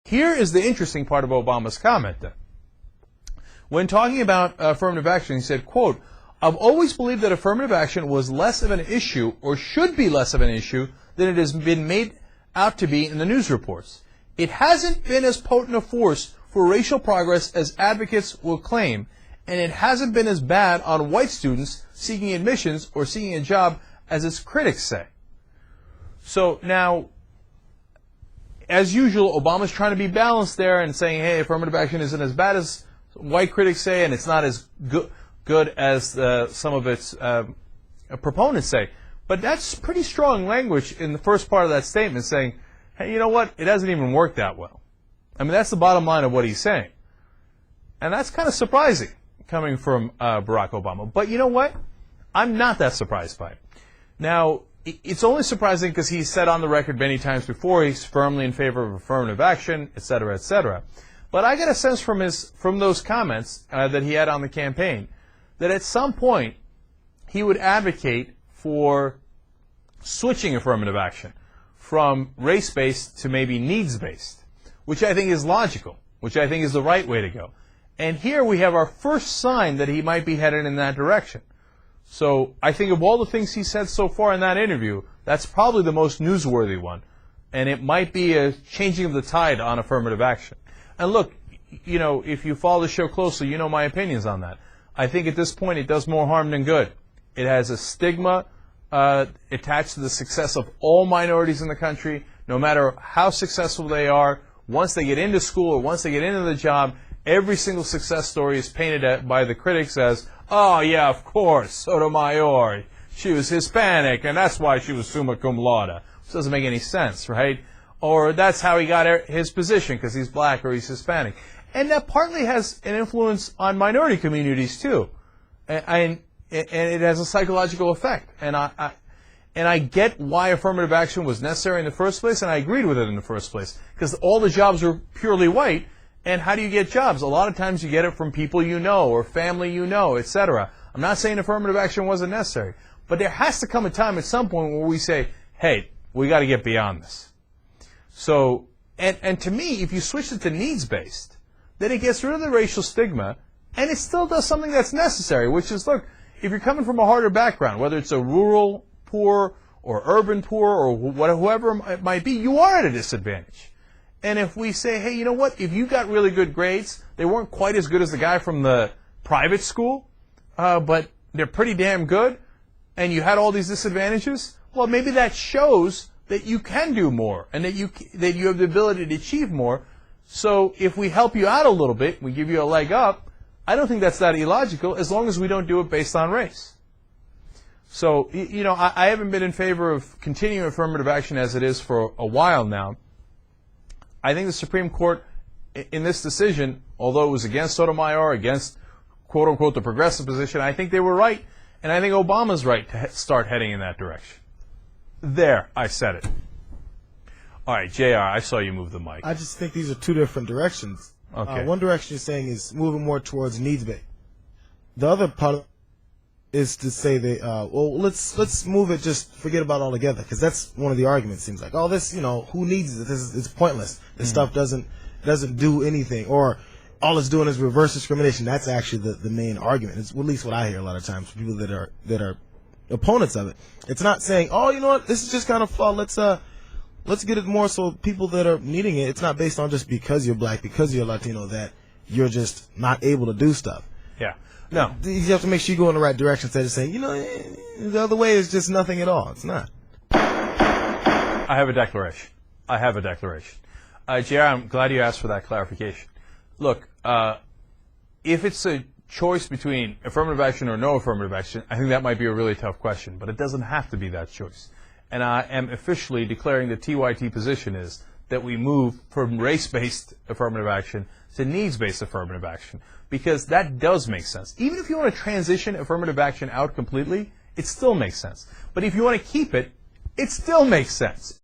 Here is the interesting part of Obama's comment then. When talking about affirmative action, he said, quote, "I've always believed that affirmative action was less of an issue, or should be less of an issue, than it has been made out to be in the news reports. It hasn't been as potent a force for racial progress as advocates will claim, and it hasn't been as bad on white students seeking admissions or seeking a job as its critics say." So now, as usual, Obama's trying to be balanced there and saying, hey, affirmative action isn't as bad as white critics say, and it's not as good as some of its proponents say. But that's pretty strong language in the first part of that statement, saying, hey, you know what? It hasn't even worked that well. I mean, that's the bottom line of what he's saying. And that's kind of surprising coming from Barack Obama. But you know what? I'm not that surprised by it. Now, it's only surprising because he's said on the record many times before he's firmly in favor of affirmative action, et cetera, et cetera. But I get a sense from those comments that he had on the campaign that at some point he would advocate for switching affirmative action from race-based to maybe needs-based, which I think is logical, which I think is the right way to go. And here we have our first sign that he might be headed in that direction. So I think of all the things he said so far in that interview, that's probably the most newsworthy one. And it might be a changing of the tide on affirmative action. And look, you know, if you follow the show closely, you know my opinions on that. I think at this point it does more harm than good. It has a stigma attached to the success of all minorities in the country, no matter how successful they are. Once they get into school or once they get into the job, every single success story is painted by the critics as, oh yeah, of course, Sotomayor, she was Hispanic and that's why she was summa cum laude. Which doesn't make any sense, right? Or that's how he got his position because he's black or he's Hispanic. And that partly has an influence on minority communities too. And it has a psychological effect. And I get why affirmative action was necessary in the first place, and I agreed with it in the first place. Because all the jobs are purely white, and how do you get jobs? A lot of times you get it from people you know, or family you know, etc. I'm not saying affirmative action wasn't necessary, but there has to come a time at some point where we say, hey, we got to get beyond this. So, and to me, if you switch it to needs-based, then it gets rid of the racial stigma, and it still does something that's necessary, which is, look, if you're coming from a harder background, whether it's a rural poor or urban poor or whoever it might be, you are at a disadvantage. And if we say, hey, you know what, if you got really good grades, they weren't quite as good as the guy from the private school, but they're pretty damn good, and you had all these disadvantages, well, maybe that shows that you can do more and that you have the ability to achieve more. So if we help you out a little bit, we give you a leg up, I don't think that's that illogical as long as we don't do it based on race. So, you know, I haven't been in favor of continuing affirmative action as it is for a while now. I think the Supreme Court, in this decision, although it was against Sotomayor, against, quote-unquote, the progressive position, I think they were right, and I think Obama's right to start heading in that direction. There, I said it. All right, JR, I saw you move the mic. I just think these are two different directions. Okay. One direction you're saying is moving more towards needs-based. The other part is to say that, well, let's move it, just forget about it altogether, because that's one of the arguments. Seems like, oh, this, you know, who needs it? It's pointless. This stuff doesn't do anything, or all it's doing is reverse discrimination. That's actually the main argument. It's at least what I hear a lot of times from people that are opponents of it. It's not saying, oh, you know what, this is just kind of flaw. Let's get it more so people that are needing it, it's not based on just because you're black, because you're Latino, that you're just not able to do stuff. Yeah. No. You have to make sure you go in the right direction instead of saying, you know, the other way is just nothing at all. It's not. I have a declaration. JR, I'm glad you asked for that clarification. Look, if it's a choice between affirmative action or no affirmative action, I think that might be a really tough question, but it doesn't have to be that choice. And I am officially declaring the TYT position is that we move from race-based affirmative action to needs-based affirmative action, because that does make sense. Even if you want to transition affirmative action out completely, it still makes sense. But if you want to keep it, it still makes sense.